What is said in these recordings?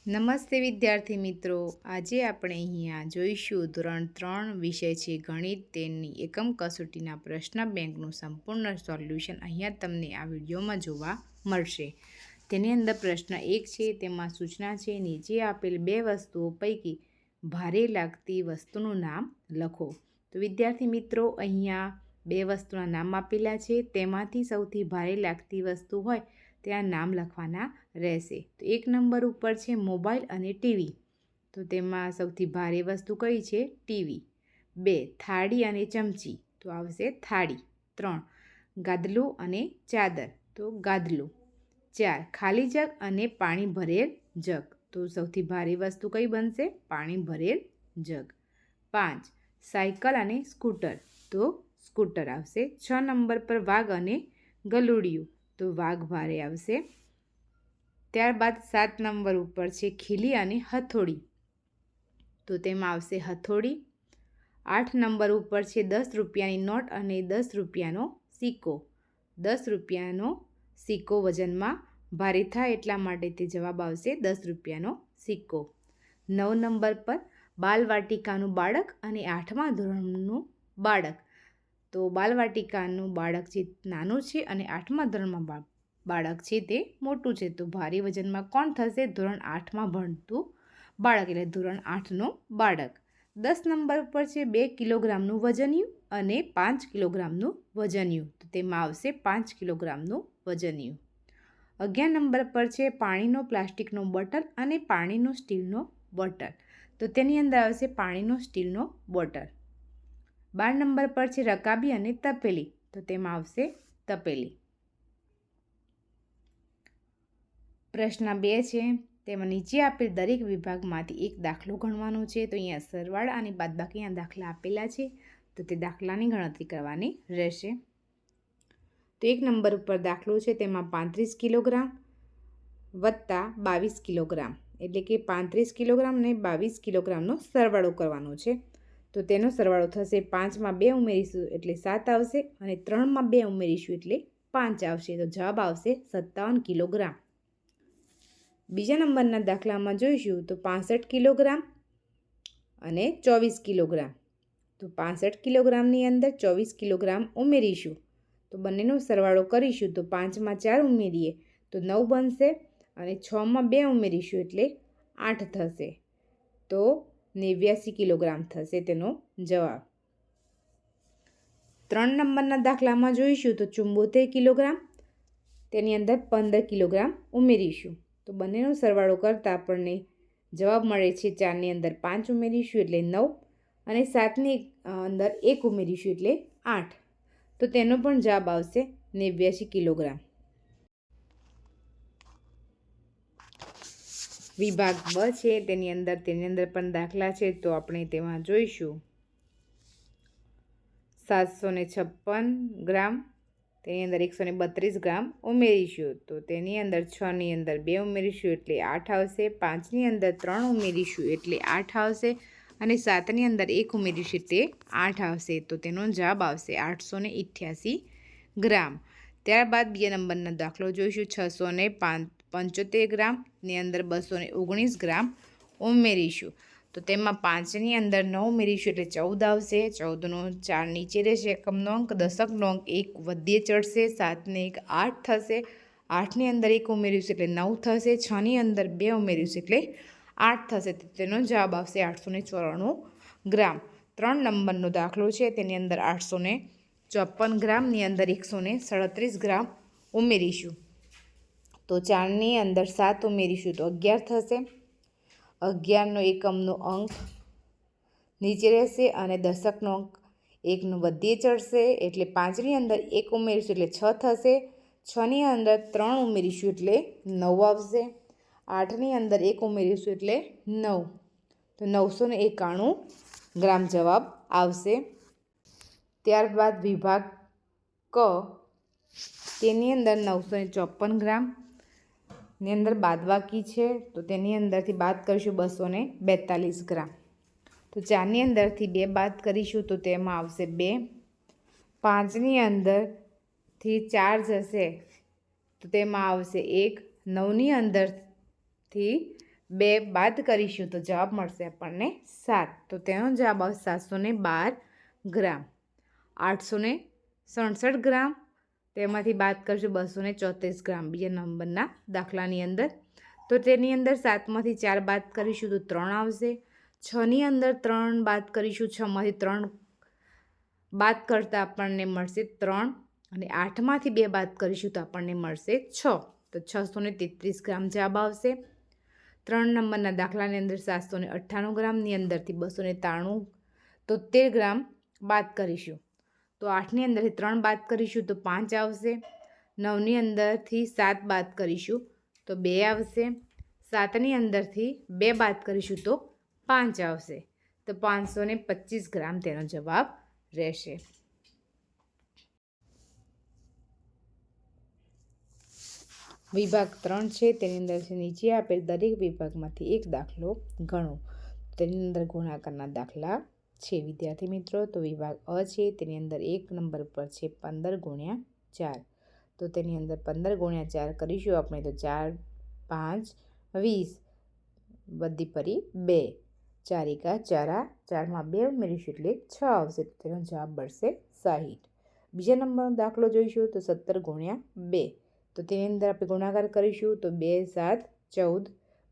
નમસ્તે વિદ્યાર્થી મિત્રો, આજે આપણે અહીંયા જોઈશું ધોરણ 3 વિષય છે ગણિત, તેની એકમ કસોટીના પ્રશ્ન બેંકનું સંપૂર્ણ સોલ્યુશન અહીંયા તમને આ વિડીયોમાં જોવા મળશે. તેની અંદર પ્રશ્ન 1 છે, તેમાં સૂચના છે નીચે આપેલ બે વસ્તુઓ પૈકી ભારે લાગતી વસ્તુનું નામ લખો. તો વિદ્યાર્થી મિત્રો, અહીંયા બે વસ્તુના નામ આપેલા છે, તેમાંથી સૌથી ભારે લાગતી વસ્તુ હોય ત્યાં નામ લખવાના રહેશે. તો 1 નંબર ઉપર છે મોબાઈલ અને ટીવી, તો તેમાં સૌથી ભારે વસ્તુ કઈ છે? ટીવી. 2 થાળી અને ચમચી, તો આવશે થાળી. 3 ગાદલું અને ચાદર, તો ગાદલું. 4 ખાલી જગ અને પાણી ભરેલ જગ, તો સૌથી ભારે વસ્તુ કઈ બનશે? પાણી ભરેલ જગ. 5 સાયકલ અને સ્કૂટર, તો સ્કૂટર આવશે. 6 નંબર પર વાઘ અને ગલુડિયું, તો વાઘ ભારે આવશે. ત્યારબાદ 7 નંબર ઉપર છે ખીલી અને હથોડી, તો તેમાં આવશે હથોડી. 8 નંબર ઉપર છે 10 રૂપિયાની નોટ અને 10 રૂપિયાનો સિક્કો. 10 રૂપિયાનો સિક્કો વજનમાં ભારે થાય એટલા માટે તે જવાબ આવશે 10 રૂપિયાનો સિક્કો. 9 નંબર પર બાલવાટિકાનું બાળક અને 8મા ધોરણનું બાળક, તો બાલવાટિકાનું બાળક જે નાનું છે અને 8મા ધોરણમાં બાળક છે તે મોટું છે, તો ભારે વજનમાં કોણ થશે? ધોરણ 8માં ભણતું બાળક, એટલે ધોરણ 8નું બાળક. 10 નંબર પર છે 2 કિલોગ્રામનું વજનિયું અને 5 કિલોગ્રામનું વજનિયું, તો તેમાં આવશે 5 કિલોગ્રામનું વજનિયું. 11 નંબર પર છે પાણીનો પ્લાસ્ટિકનો બોટલ અને પાણીનો સ્ટીલનો બોટલ, તો તેની અંદર આવશે પાણીનો સ્ટીલનો બોટલ. 12 નંબર પર છે રકાબી અને તપેલી, તો તેમાં આવશે તપેલી. પ્રશ્ન 2 છે, તેમાં નીચે આપેલ દરેક વિભાગમાંથી એક દાખલો ગણવાનો છે. તો અહીંયા સરવાળા અને બાદબાકીના દાખલા આપેલા છે, તો તે દાખલાની ગણતરી કરવાની રહેશે. તો 1 નંબર ઉપર દાખલો છે, તેમાં 35 કિલોગ્રામ વત્તા 22 કિલોગ્રામ, એટલે કે 35 કિલોગ્રામ અને 22 કિલોગ્રામનો સરવાળો કરવાનો છે. તો તેનો સરવાળો થશે 5માં 2 ઉમેરીશું એટલે 7 આવશે અને 3માં 2 ઉમેરીશું એટલે 5 આવશે, તો જવાબ આવશે 57 કિલોગ્રામ. બીજા નંબરના દાખલામાં જોઈશું તો 65 કિલોગ્રામ અને 24 કિલોગ્રામ, તો 65 કિલોગ્રામની અંદર 24 કિલોગ્રામ ઉમેરીશું, તો બંનેનો સરવાળો કરીશું તો 5માં 4 ઉમેરીએ તો 9 બનશે અને 6માં 2 ઉમેરીશું એટલે 8 થશે, તો 89 કિલોગ્રામ થશે તેનો જવાબ. 3 નંબરના દાખલામાં જોઈશું તો 74 કિલોગ્રામ, તેની અંદર 15 કિલોગ્રામ ઉમેરીશું, તો બંનેનો સરવાળો કરતાં આપણને જવાબ મળે છે 4ની અંદર 5 ઉમેરીશું એટલે 9 અને 7ની અંદર 1 ઉમેરીશું એટલે 8, તો તેનો પણ જવાબ આવશે 89 કિલોગ્રામ. વિભાગ બ છે, તેની અંદર પણ દાખલા છે, તો આપણે તેમાં જોઈશું 756 ગ્રામ, તેની અંદર 132 ગ્રામ ઉમેરીશું, તો તેની અંદર 6ની અંદર 2 ઉમેરીશું એટલે 8 આવશે. 5ની અંદર 3 ઉમેરીશું એટલે 8 આવશે અને 7ની અંદર 1 ઉમેરીશું એટલે 8 આવશે, તો તેનો જવાબ આવશે 888 ગ્રામ. ત્યારબાદ 2 નંબરનો દાખલો જોઈશું 675 ગ્રામની અંદર 219 ગ્રામ ઉમેરીશું, તો તેમાં 5ની અંદર 9 ઉમેરીશું એટલે 14 આવશે. 14નો 4 નીચે રહેશે એકમનો અંક, દશકનો અંક 1 વધ્યે ચડશે, 7ને 1 8 થશે. 8ની અંદર 1 ઉમેરીશું એટલે 9 થશે. 6ની અંદર 2 ઉમેરીશું એટલે 8 થશે, તેનો જવાબ આવશે 894 ગ્રામ. 3 નંબરનો દાખલો છે, તેની અંદર 854 ગ્રામની અંદર 137 ગ્રામ ઉમેરીશું, તો 4ની અંદર 7 ઉમેરીશું તો 11 થશે. 11નો એકમનો અંક નીચે રહેશે અને દશકનો અંક 1 વધ્યે ચડશે, એટલે 5ની અંદર 1 ઉમેરીશું એટલે 6 થશે. 6ની અંદર 3 ઉમેરીશું એટલે 9 આવશે. 8ની અંદર 1 ઉમેરીશું એટલે 9, તો 991 ગ્રામ જવાબ આવશે. ત્યારબાદ વિભાગ ક, તેની અંદર 954 ગ્રામની અંદર બાદબાકી છે, તો તેની અંદરથી બાદ કરીશું 242 ગ્રામ, તો 4ની અંદરથી 2 બાદ કરીશું તો તેમાં આવશે 2. 5ની અંદરથી 4 જશે તો તેમાં આવશે 1. 9ની અંદરથી 2 બાદ કરીશું તો જવાબ મળશે આપણને 7. તો તેનો જવાબ આવશે 712 ગ્રામ. 867 ગ્રામ, તેમાંથી બાદ કરશું 234 ગ્રામ બીજા નંબરના દાખલાની અંદર. તો તેની અંદર 7માંથી 4 બાદ કરીશું તો 3 આવશે. 6ની અંદર 3 બાદ કરીશું, 6માંથી 3 બાદ કરતાં આપણને મળશે 3. અને 8માંથી 2 બાદ કરીશું તો આપણને મળશે 6. તો 633 ગ્રામ જવાબ આવશે. 3 નંબરના દાખલાની અંદર 798 ગ્રામની અંદરથી 273 ગ્રામ બાદ કરીશું. તો 8ની અંદરથી 3 બાદ કરીશું તો 5 આવશે. 9ની અંદરથી 7 બાદ કરીશું તો 2 આવશે. 7ની અંદરથી 2 બાદ કરીશું તો 5 આવશે. તો 525 ગ્રામ તેનો જવાબ રહેશે. વિભાગ 3 છે, તેની અંદર નીચે આપેલ દરેક વિભાગમાંથી એક દાખલો ગણો. તેની અંદર ગુણાકારના દાખલા છે વિદ્યાર્થી મિત્રો. તો વિભાગ અ છે, તેની અંદર 1 નંબર પર છે 15 ગુણ્યા 4. તો તેની અંદર 15 ગુણ્યા 4 કરીશું આપણે તો 4 5 20 વધી પરી 2. 4 એકા 4 4માં 2 ઉમેરીશું એટલે 6 આવશે. તો તેનો જવાબ મળશે 60. બીજા નંબરનો દાખલો જોઈશું તો 17 ગુણ્યા 2. તો તેની અંદર આપણે ગુણાકાર કરીશું તો 2 7 14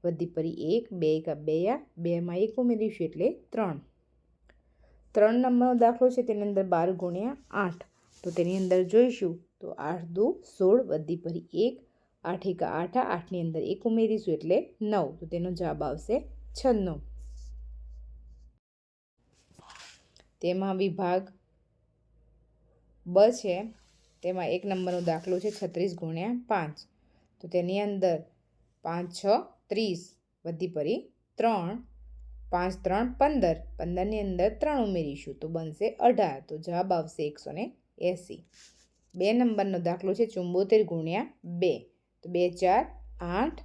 વધી પરી 1 2 એકા 2 2માં 1 ઉમેરીશું એટલે 3. 3 નંબરનો દાખલો છે, તેની અંદર 12 ગુણ્યા 8. તો તેની અંદર જોઈશું તો 8 2 16 વધી પરી 1 8 એકા 8 8ની અંદર 1 ઉમેરીશું એટલે 9. તો તેનો જવાબ આવશે 96. તેમાં વિભાગ બ છે, તેમાં 1 નંબરનો દાખલો છે 36 ગુણ્યા 5. તો તેની અંદર 5 6 30 વધી પરી 3 5 3 15 15ની અંદર 3 ઉમેરીશું તો બનશે 18. તો જવાબ આવશે 180. 2 નંબરનો દાખલો છે 74 ગુણ્યા 2. તો 2 4 8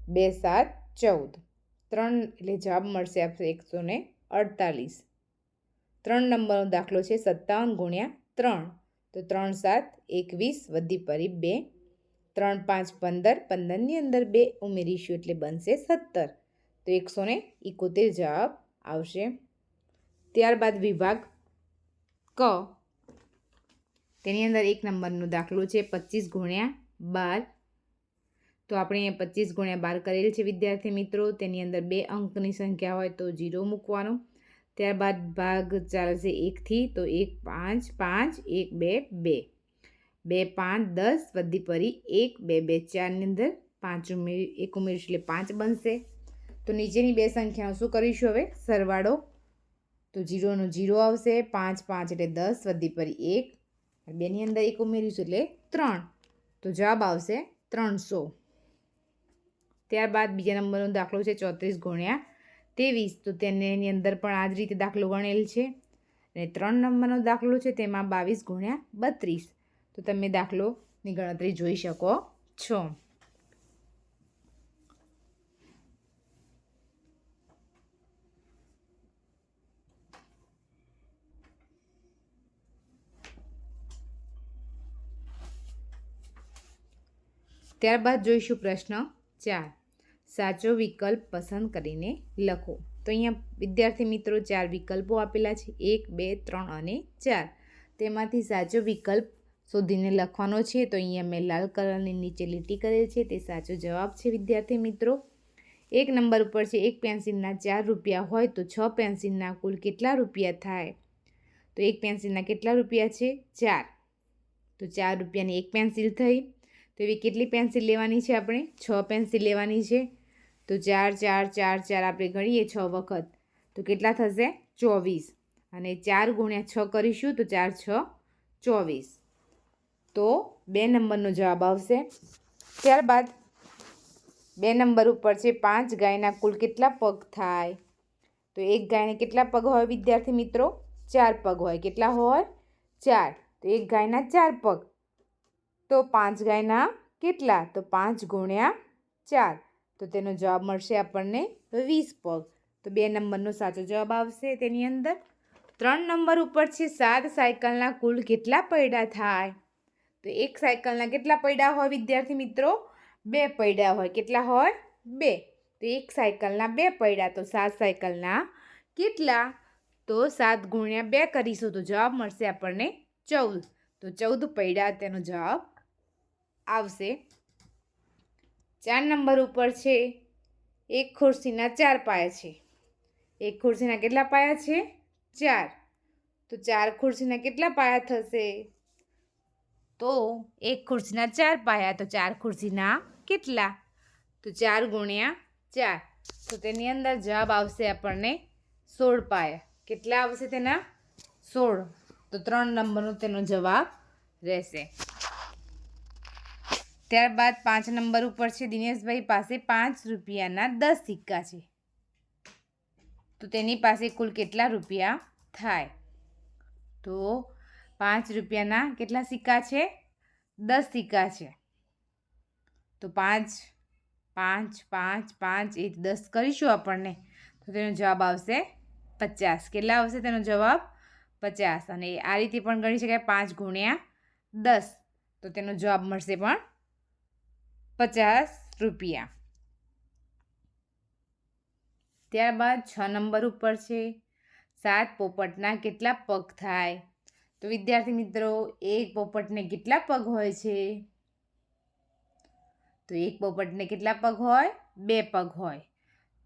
2 7 14 3 એટલે જવાબ મળશે આપણે 148. 3 નંબરનો દાખલો છે 57 ગુણ્યા 3. તો 3 7 21 વધી પરી 2 3 5 15 15ની અંદર 2 ઉમેરીશું એટલે બનશે 17. તો 171 જવાબ આવશે. ત્યારબાદ વિભાગ ક, તેની અંદર 1 નંબરનો દાખલો છે 25 ગુણ્યા 12. તો આપણે 25 ગુણ્યા 12 કરેલ છે વિદ્યાર્થી મિત્રો. તેની અંદર 2 અંકની સંખ્યા હોય તો 0 મૂકવાનો. ત્યારબાદ ભાગ ચાલશે 1થી તો 1 5 5 1 2 2 2 5 10 વધી પરી 1 2 2 4ની અંદર 5 1 ઉમેરીશું એટલે 5 બનશે. તો નીચેની 2 સંખ્યાનો શું કરીશું હવે સરવાળો. તો 0 નો 0 આવશે. 5 5 એટલે 10 વધી પરી 1 2ની અંદર 1 ઉમેરીશું એટલે 3. તો જવાબ આવશે 300. ત્યારબાદ બીજા નંબરનો દાખલો છે 34 ગુણ્યા 23. તો તેની અંદર પણ આ જ રીતે દાખલો ગણેલ છે. અને 3 નંબરનો દાખલો છે તેમાં 22 ગુણ્યા 32. તો તમે દાખલોની ગણતરી જોઈ શકો છો. ત્યારબાદ જોઈશું પ્રશ્ન 4. સાચો વિકલ્પ પસંદ કરીને લખો. તો અહીંયા વિદ્યાર્થી મિત્રો 4 વિકલ્પો આપેલા છે 1 2 3 અને 4. તેમાંથી સાચો વિકલ્પ શોધીને લખવાનો છે. તો અહીંયા મેં લાલ કલરની નીચે લીટી કરેલ છે તે સાચો જવાબ છે વિદ્યાર્થી મિત્રો. 1 નંબર ઉપર છે 1 પેન્સિલના 4 રૂપિયા હોય તો 6 પેન્સિલના કુલ કેટલા રૂપિયા થાય. તો 1 પેન્સિલના કેટલા રૂપિયા છે 4. તો 4 રૂપિયાની 1 પેન્સિલ થઈ. તો એવી કેટલી પેન્સિલ લેવાની છે આપણે 6 પેન્સિલ લેવાની છે. તો 4 4 4 4 આપણે ગણીએ 6 વખત તો કેટલા થશે 24. અને 4 ગુણ્યા 6 કરીશું તો 4 6 24. તો 2 નંબરનો જવાબ આવશે. ત્યારબાદ 2 નંબર ઉપર છે 5 ગાયના કુલ કેટલા પગ થાય. તો એક ગાયને કેટલા પગ હોય વિદ્યાર્થી મિત્રો 4 પગ હોય. કેટલા હોય 4. તો એક ગાયના 4 પગ. તો 5 ગાયના કેટલા તો 5 ગુણ્યા 4. તો તેનો જવાબ મળશે આપણને 20 પગ. તો 2 નંબરનો સાચો જવાબ આવશે. તેની અંદર 3 નંબર ઉપર છે 7 સાયકલના કુલ કેટલા પૈડા થાય. તો એક સાયકલના કેટલા પૈડા હોય વિદ્યાર્થી મિત્રો 2 પૈડા હોય. કેટલા હોય 2. તો એક સાયકલના 2 પૈડા, તો 7 સાયકલના કેટલા? તો 7 ગુણ્યા 2 કરીશું તો જવાબ મળશે આપણને 14. તો 14 પૈડા તેનો જવાબ આવશે. 4 નંબર ઉપર છે, એક ખુરશીના 4 પાયા છે. એક ખુરશીના કેટલા પાયા છે? 4. તો 4 ખુરશીના કેટલા પાયા થશે? તો એક ખુરશીના 4 પાયા, તો 4 ખુરશીના કેટલા? તો 4 ગુણ્યા 4. તો તેની અંદર જવાબ આવશે આપણને 16 પાયા. કેટલા આવશે તેના? 16. તો 3 નંબરનો તેનો જવાબ રહેશે. ત્યારબાદ 5 નંબર ઉપર છે, દિનેશભાઈ પાસે 5 રૂપિયાના 10 સિક્કા છે. તો તેની પાસે કુલ કેટલા રૂપિયા થાય? તો 5 રૂપિયાના કેટલા સિક્કા છે? 10 સિક્કા છે. તો 5 5 5 5 એ 10 કરીશું આપણને, તો તેનો જવાબ આવશે 50. કેટલા આવશે તેનો જવાબ? 50. અને આ રીતે પણ ગણી શકાય 5 ગુણ્યા 10, તો તેનો જવાબ મળશે પણ 50 રૂપિયા. ત્યારબાદ 6 નંબર ઉપર છે, 7 પોપટના કેટલા પગ થાય? તો વિદ્યાર્થી મિત્રો, એક પોપટને કેટલા પગ હોય છે? તો એક પોપટને કેટલા પગ હોય? 2 પગ હોય.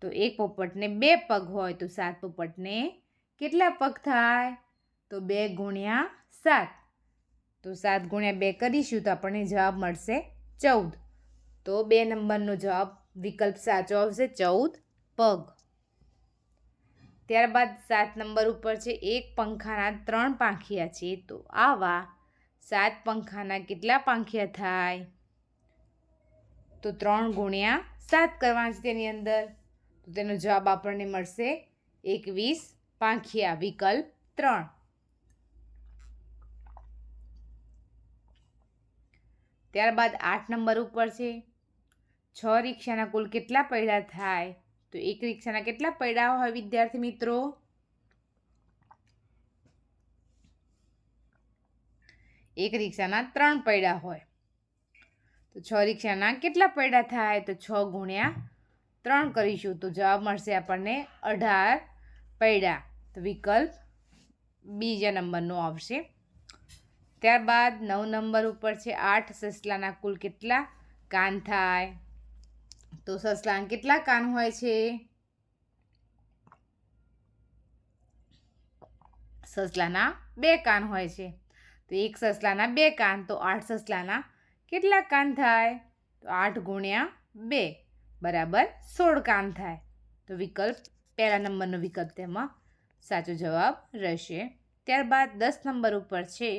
તો એક પોપટને 2 પગ હોય, તો 7 પોપટને કેટલા પગ થાય? તો 2 ગુણ્યા 7. તો 7 ગુણ્યા 2 કરીશું તો આપણને જવાબ મળશે 14. તો 2 નંબરનો જવાબ વિકલ્પ સાચો આવશે, 14 પગ. ત્યારબાદ 7 નંબર ઉપર છે, એક પંખાના 3 પાંખિયા છે. તો આવા 7 પંખાના કેટલા પાંખિયા થાય? તો 3 ગુણ્યા 7 કરવાના છે તેની અંદર. તો તેનો જવાબ આપણને મળશે 21 પાંખિયા, વિકલ્પ 3. ત્યારબાદ 8 નંબર ઉપર છે, 6 રિક્ષાના કુલ કેટલા પૈડા થાય? તો એક રિક્ષાના કેટલા પૈડા હોય વિદ્યાર્થી મિત્રો? એક રિક્ષાના 3 પૈડા હોય. તો 6 રિક્ષાના કેટલા પૈડા થાય? તો 6 ગુણ્યા 3 કરીશું તો જવાબ મળશે આપણને 18 પૈડા. તો વિકલ્પ બીજા નંબરનો આવશે. ત્યારબાદ 9 નંબર ઉપર છે, 8 સસલાના કુલ કેટલા કાન થાય? તો સસલાના કેટલા કાન હોય છે? સસલાના 2 કાન હોય છે. તો એક સસલાના 2 કાન, તો 8 સસલાના કેટલા કાન થાય? તો 8 ગુણ્યા 2 બરાબર 16 કાન થાય. તો વિકલ્પ પહેલા નંબરનો વિકલ્પ તેમાં સાચો જવાબ રહેશે. ત્યારબાદ 10 નંબર ઉપર છે,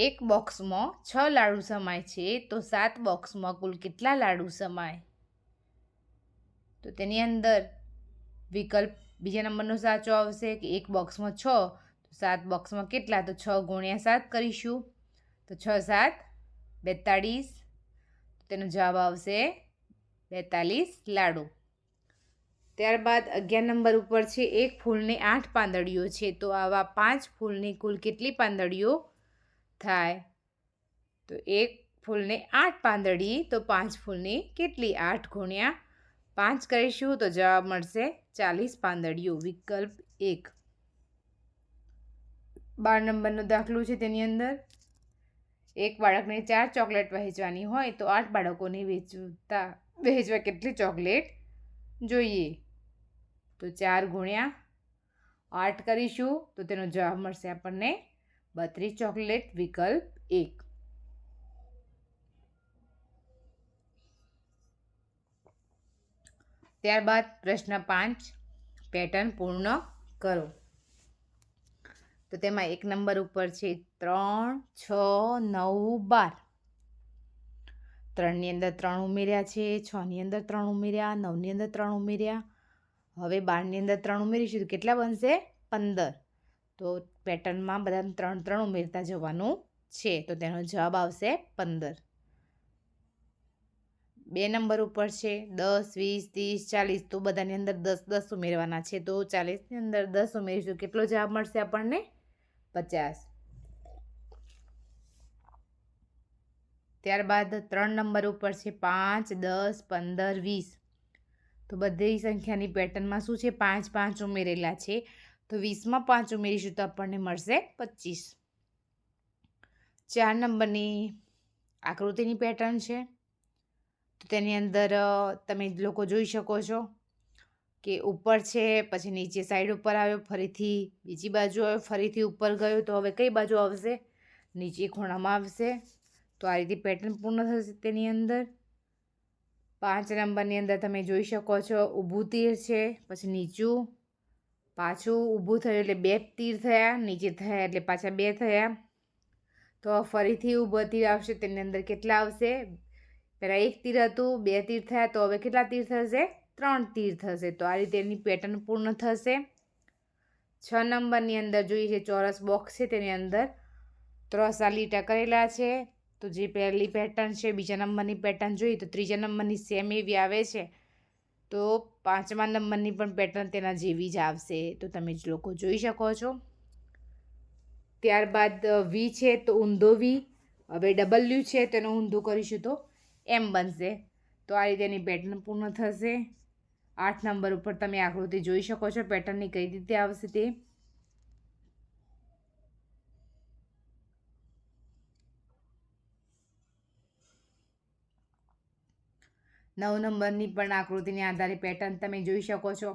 એક બોક્સમાં 6 લાડુ સમાય છે. તો 7 બોક્સમાં કુલ કેટલા લાડુ સમાય? તો તેની અંદર વિકલ્પ બીજા નંબરનો સાચો આવશે કે એક બોક્સમાં 6, તો 7 બોક્સમાં કેટલા? તો 6 ગુણ્યા 7 કરીશું તો 6 7 42. તેનો જવાબ આવશે 42 લાડુ. ત્યારબાદ 11 નંબર ઉપર છે, એક ફૂલની 8 પાંદડીઓ છે. તો આવા 5 ફૂલની કુલ કેટલી પાંદડીઓ થાય? તો એક ફૂલને 8 પાંદડી, તો 5 ફૂલની કેટલી? 8 ગુણ્યા 5 કરીશું તો જવાબ મળશે 40 પાંદડીઓ, વિકલ્પ 1. 12 નંબરનો દાખલો છે, તેની અંદર એક બાળકને 4 ચોકલેટ વહેંચવાની હોય તો 8 બાળકોને વહેંચવા કેટલી ચોકલેટ જોઈએ? તો 4 ગુણ્યા 8 કરીશું તો તેનો જવાબ મળશે આપણને 32 ચોકલેટ, વિકલ્પ 1. ત્યારબાદ પ્રશ્ન 5, પેટર્ન પૂર્ણ કરો. તો તેમાં 1 નંબર ઉપર છે 3 6 9 12. 3ની અંદર 3 ઉમેર્યા છે, 6ની અંદર 3 ઉમેર્યા, 9ની અંદર 3 ઉમેર્યા. હવે 12ની અંદર 3 ઉમેરીશું તો કેટલા બનશે? 15. તો પેટર્નમાં બધા 3 3 ઉમેરતા જવાનું છે. તો તેનો જવાબ આવશે 15. 2 નંબર ઉપર છે 10 20 30 40. તો બધાની અંદર 10 10 ઉમેરવાના છે. તો 40ની અંદર 10 ઉમેરીશું કેટલો જવાબ મળશે આપણને? 50. ત્યારબાદ 3 નંબર ઉપર છે 5, 10, 15, 20. તો બધી સંખ્યાની પેટર્નમાં શું છે 5 5 ઉમેરેલા છે. તો 20માં 5 ઉમેરીશું તો આપણને મળશે 25. 4 નંબરની આકૃતિની પેટર્ન છે. તો તેની અંદર તમે લોકો જોઈ શકો છો કે ઉપર છે, પછી નીચે સાઈડ ઉપર આવ્યો, ફરીથી બીજી બાજુ આવ્યો, ફરીથી ઉપર ગયો. તો હવે કઈ બાજુ આવશે? નીચે ખૂણામાં આવશે. તો આ રીતે પેટર્ન પૂર્ણ થશે. તેની અંદર 5 નંબરની અંદર તમે જોઈ શકો છો ઊભું તીર છે, પછી નીચું, પાછું ઊભું થયું એટલે 2 તીર થયા, નીચે થયા એટલે પાછા 2 થયા. તો ફરીથી ઊભું તીર આવશે. તેની અંદર કેટલા આવશે? પહેલાં 1 તીર હતું, 2 તીર થયા. તો હવે કેટલા તીર થશે? 3 તીર થશે. તો આ રીતે એની પેટર્ન પૂર્ણ થશે. 6 નંબરની અંદર જોઈએ છે ચોરસ બોક્સ છે, તેની અંદર 3 લીટા કરેલા છે. તો જે પહેલી પેટર્ન છે, બીજા નંબરની પેટર્ન જોઈએ તો ત્રીજા નંબરની સેમ એવી આવે છે. તો 5મા નંબરની પણ પેટર્ન તેના જેવી જ આવશે. તો તમે જ લોકો જોઈ શકો છો. ત્યારબાદ વી છે તો ઊંધો વી. હવે ડબલ્યુ છે તેનું ઊંધું કરીશું તો એમ બનશે. તો આ રીતે એની પેટર્ન પૂર્ણ થશે. 8 નંબર ઉપર તમે આકૃતિ જોઈ શકો છો પેટર્નની કઈ રીતે આવશે તે. 9 નંબરની પણ આકૃતિને આધારે પેટર્ન તમે જોઈ શકો છો.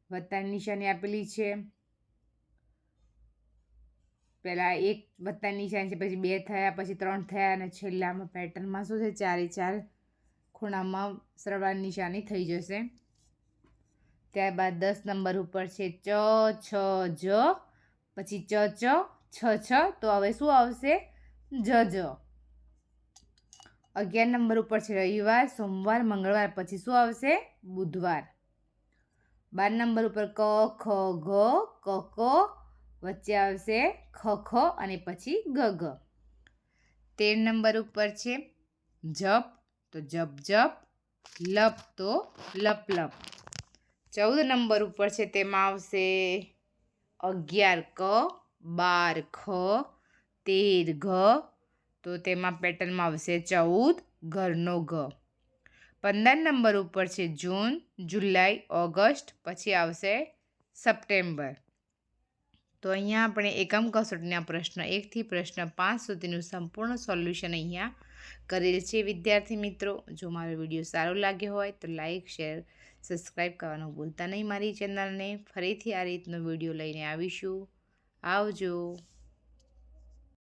વત્તાની નિશાની આપેલી છે. પહેલાં 1 વત્તાની નિશાની છે, પછી 2 થયા, પછી 3 થયા, અને છેલ્લામાં પેટર્નમાં શું છે 4 ખૂણામાં સરવાળાની નિશાની થઈ જશે. ત્યારબાદ 10 નંબર ઉપર છે ચ, છ, જ, પછી ચ, છ, છ. તો હવે શું આવશે? જ. 11 નંબર ઉપર છે રવિવાર, સોમવાર, મંગળવાર, પછી શું આવશે? બુધવાર. 12 નંબર ઉપર ક, ખ, ઘ, ક, ક, વચ્ચે આવશે ખ, ખ, અને પછી ગ, ગ. 13 નંબર ઉપર છે જપ, તો જપ, જપ, લપ, તો લપ, લપ. 14 નંબર ઉપર છે તેમાં આવશે 11 ક, 12 ખ, 13 ઘ. તો તેમાં પેટર્નમાં આવશે 14 ઘરનો ઘ. 15 નંબર ઉપર છે જૂન, જુલાઈ, ઓગસ્ટ, પછી આવશે સપ્ટેમ્બર. તો અહીંયા આપણે એકમ કસોટીના પ્રશ્ન 1 થી પ્રશ્ન 5 સુધીનું સંપૂર્ણ સોલ્યુશન અહીંયા કરેલ છે. વિદ્યાર્થી મિત્રો, જો મારો વિડીયો સારો લાગ્યો હોય તો લાઈક, શેર, સબસ્ક્રાઈબ કરવાનું ભૂલતા નહીં મારી ચેનલને. ફરીથી આ રીતનો વિડીયો લઈને આવીશું. આવજો.